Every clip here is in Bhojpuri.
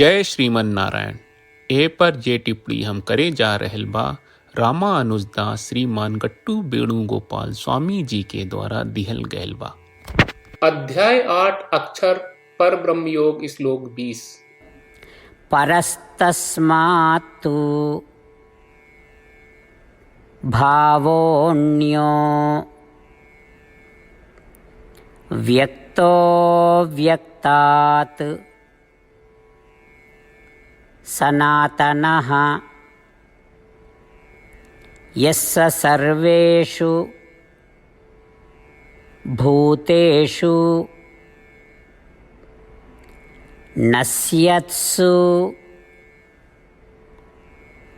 जय श्रीमन नारायण। ए पर जे टिप्पणी हम करे जा रहल बा रामानुजदास श्रीमान गट्टू वेणुगोपाल स्वामी जी के द्वारा दिहल गयल बा। अध्याय 8 अक्षर पर ब्रह्म योग श्लोक 20। परस्तस्मात्तु भावोऽन्यो व्यक्तो व्यक्तात् सनातनः यस्य सर्वेषु भूतेषु नश्यत्सु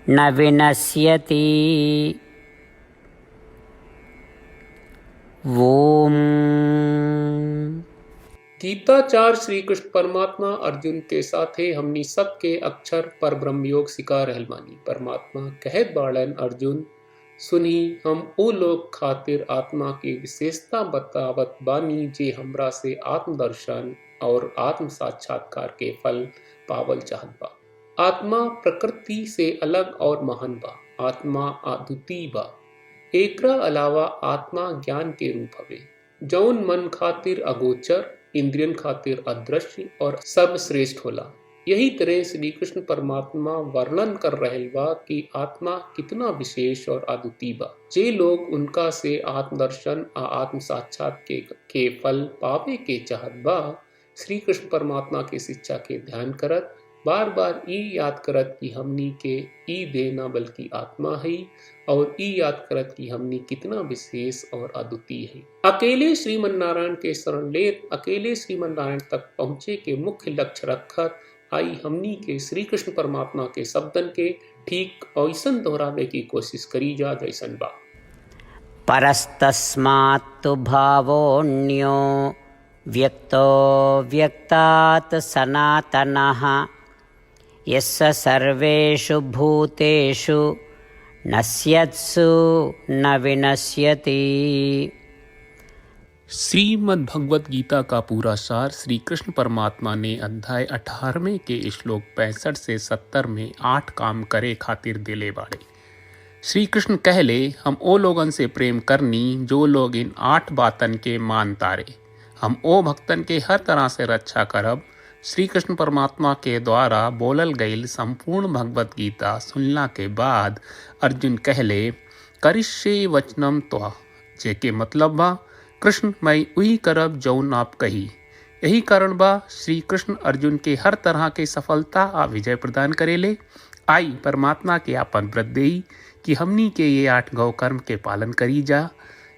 न विनश्यति। ओम। गीताचार्य श्री कृष्ण परमात्मा अर्जुन के साथे हमनी सबके अक्षर पर ब्रह्म योग सिखा रहल बानी। परमात्मा कहत बाड़न, अर्जुन सुनी, हम ओ लोग खातिर आत्मा की विशेषता बतावत बानी जे हमरा से आत्मदर्शन और आत्म साक्षात्कार के फल पावल चाहत बा। आत्मा प्रकृति से अलग और महान बा। आत्मा अद्वितीय बा। एकरा अलावा आत्मा ज्ञान के रूप हवे जौन मन खातिर अगोचर, इंद्रियन खातिर अदृश्य और सर्वश्रेष्ठ होला। यही तरह श्री कृष्ण परमात्मा वर्णन कर रहल बा कि आत्मा कितना विशेष और अद्वितीय बा। जे लोग उनका से आत्मदर्शन आ आत्म साक्षात के फल पावे के चाहत बा, श्री कृष्ण परमात्मा के शिक्षा के ध्यान करत बार बार ई याद करत कि हमनी के ई देह न बल्कि आत्मा है, और ई याद करत कि हमनी कितना विशेष और अद्वितीय है। अकेले श्रीमन नारायण के शरण ले अकेले श्रीमन नारायण तक पहुँचे के मुख्य लक्ष्य रखत आई हमनी के श्री कृष्ण परमात्मा के शब्दन के ठीक ऐसन दोहरावे की कोशिश करी जा जैसन बा। परस्तस्मात्तु भावोऽन्यो व्यक्तो व्यक्तात् सनातनः यस्य सर्वेषु भूतेषु नश्यत्सु न विनश्यति। श्रीमद् भगवत गीता का पूरा सार श्री कृष्ण परमात्मा ने अध्याय 18वें के श्लोक 65 से 70 में 8 काम करे खातिर दिले बाड़े। श्री कृष्ण कहले, हम ओ लोगन से प्रेम करनी जो लोग इन 8 बातन के मान तारे। हम ओ भक्तन के हर तरह से रक्षा करब। श्री कृष्ण परमात्मा के द्वारा बोलल गईल संपूर्ण भगवत गीता सुनला के बाद अर्जुन कहले, करिष्ये वचनम त्वा, जेके मतलब बा, कृष्ण मैं वही करब जौन आप कही। यही कारण बा श्री कृष्ण अर्जुन के हर तरह के सफलता आ विजय प्रदान करेले। आई परमात्मा के आपन व्रत देई कि हमनी के ये 8 गौ कर्म के पालन करी जा।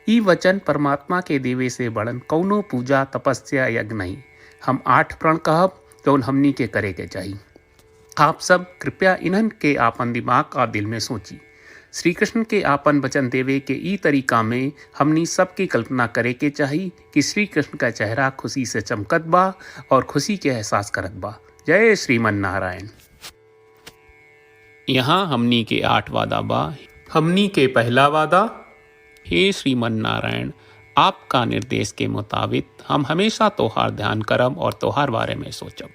ई वचन परमात्मा के देवे से बड़न कौनो पूजा तपस्या यज्ञ नहीं। हम 8 प्रण कहब जौन हमनी के करे के चाहिए। आप सब कृपया इन्हन के आपन दिमाग और दिल में सोची। श्री कृष्ण के आपन वचन देवे के ई तरीका में हमनी सबकी कल्पना करे के चाहिए कि श्री कृष्ण का चेहरा खुशी से चमकत बा और खुशी के एहसास करत बा। जय श्रीमन नारायण। यहाँ हमनी के 8 वादा बा। हमनी के पहला वादा, हे श्रीमन नारायण, आपका निर्देश के मुताबिक हम हमेशा तोहार ध्यान करब और तोहार बारे में सोचब।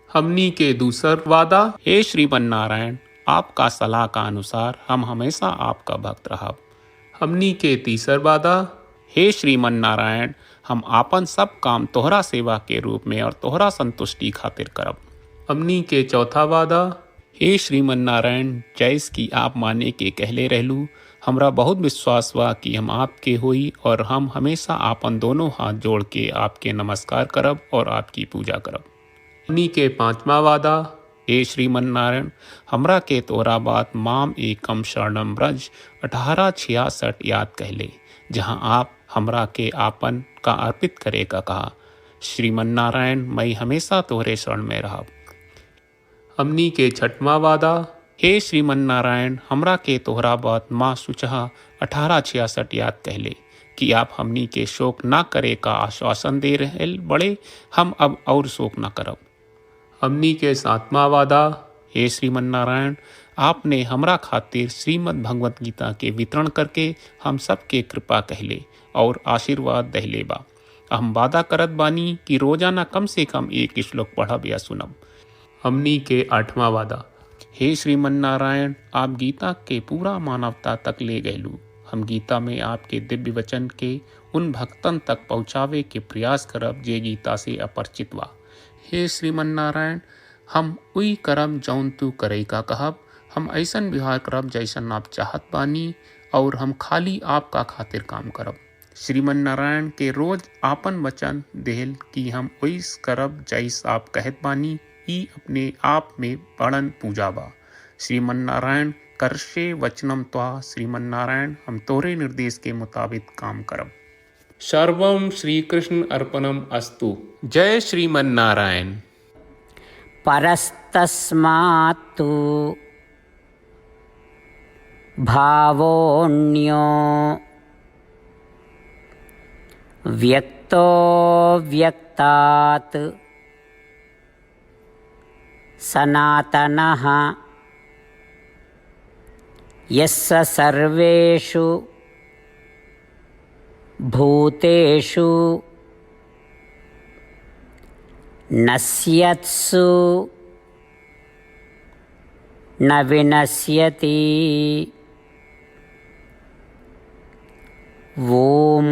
हमनी के दूसर वादा, हे श्रीमन नारायण, आपका सलाह का अनुसार हम हमेशा आपका भक्त रहब। हमनी के तीसर वादा, हे श्रीमन नारायण, हम आपन सब काम तोहरा सेवा के रूप में और तोहरा संतुष्टि खातिर करब। हमनी के चौथा वादा, हे श्रीमन नारायण, जैस की आप माने के कहले रहलू, हमरा बहुत विश्वास बा कि हम आपके होई और हम हमेशा आपन दोनों हाथ जोड़ के आपके नमस्कार करब और आपकी पूजा करब। हमनी के 5वां वादा, हे श्रीमन नारायण, हमरा के तोरा बात माम एकम शरणम ब्रज 1866 याद कहले, जहाँ आप हमरा के आपन का अर्पित करे का कहा। श्रीमन नारायण, मैं हमेशा तोहरे शरण में रहब। हमनी के 6वां वादा, हे श्रीमन नारायण, हमरा के तोहरा बात माँ सुचहा 1866 याद कहले कि आप हमनी के शोक ना करे का आश्वासन दे रहे बड़े, हम अब और शोक ना करब। हमनी के 7वां वादा, हे श्रीमन नारायण, आपने हमरा खातिर श्रीमद् भगवत गीता के वितरण करके हम सबके कृपा कहले और आशीर्वाद दहले बा। हम वादा करत बानी कि रोजाना कम से कम एक श्लोक पढ़ब या सुनब। हमनी के 8वां वादा। हे श्रीमन नारायण, आप गीता के पूरा मानवता तक ले गयलू। हम गीता में आपके दिव्य वचन के उन भक्तन तक पहुँचावे के प्रयास करब जे गीता से अपरिचित बा। हे श्रीमन नारायण, हम उई करब जौन तू करे का कहब। हम ऐसन व्यवहार करब जैसन आप चाहत बानी और हम खाली आपका खातिर काम करब। श्रीमन नारायण के रोज आपन वचन देहल कि हम ओइस करब जैस आप कहत बानी, ई अपने आप में बड़न पूजा बा। श्रीमन नारायण, करशे वचनम त्वा। श्रीमन नारायण, हम तोरे निर्देश के मुताबिक काम करब। सर्वम श्री कृष्ण अर्पणम अस्तु। जय श्रीमन नारायण। परस्तस्मात्तु भावोऽन्यो व्यक्तो व्यक्तात् सनातनः यस्य सर्वेषु भूतेषु नश्यत्सु न विनश्यति। ॐ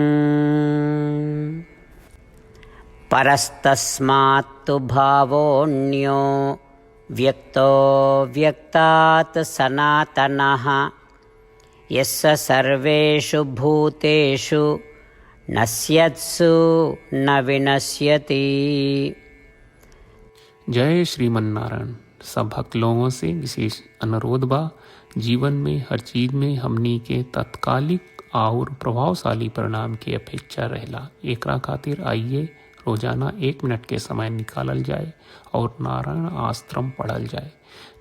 परस्तस्मात्तु भावोऽन्यो व्यक्तो व्यक्तात् सनातनः यस्य सर्वेषु भूतेषु नश्यत्सु न विनश्यति। जय श्रीमन नारायण। सब भक्त लोगों से विशेष अनुरोध बा, जीवन में हर चीज में हमनी के तत्कालिक और प्रभावशाली परिणाम की अपेक्षा रहेला। एकरा खातिर आइए रोजाना 1 मिनट के समय निकालल जाए और नारायण आश्रम पढ़ल जाए।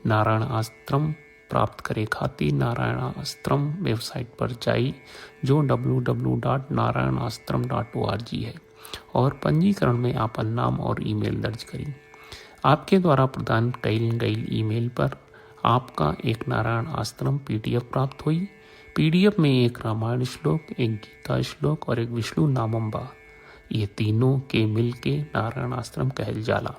नारायण आश्रम प्राप्त करे खातिर नारायण आश्रम वेबसाइट पर जाई, जो www.narayanashram.org है, और पंजीकरण में आपन नाम और ईमेल दर्ज करी। आपके द्वारा प्रदान कईल गई ईमेल पर आपका एक नारायण आश्रम PDF प्राप्त हुई। PDF में एक रामायण श्लोक, एक गीता श्लोक और एक विष्णु नामम बा। ये तीनों के मिल के नारायण आश्रम कहल जाला।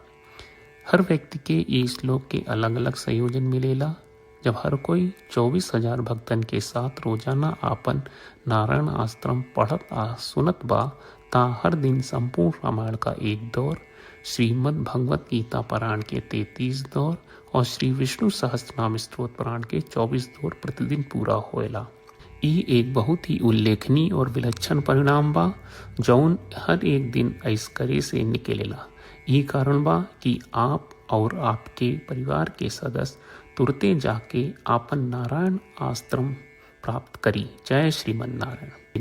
हर व्यक्ति के ये श्लोक के अलग अलग संयोजन मिलेला। जब हर कोई 24,000 भक्तन के साथ रोजाना आपन नारायण आश्रम पढ़त आ सुनत बा, ता हर दिन संपूर्ण रामायण का 1 दौर, श्रीमद् भगवत गीता पारायण के 33 दौर और श्री विष्णु सहस्त्रनाम स्तोत्र पारायण के 24 दौर प्रतिदिन पूरा होएला। ई एक बहुत ही उल्लेखनीय और विलक्षण परिणाम बा, जौन हर एक दिन ऐस करे से निकलेला। ई कारण बा कि आप और आपके परिवार के सदस्य तुरते जाके आपन नारायण आश्रम प्राप्त करी। जय श्रीमन नारायण।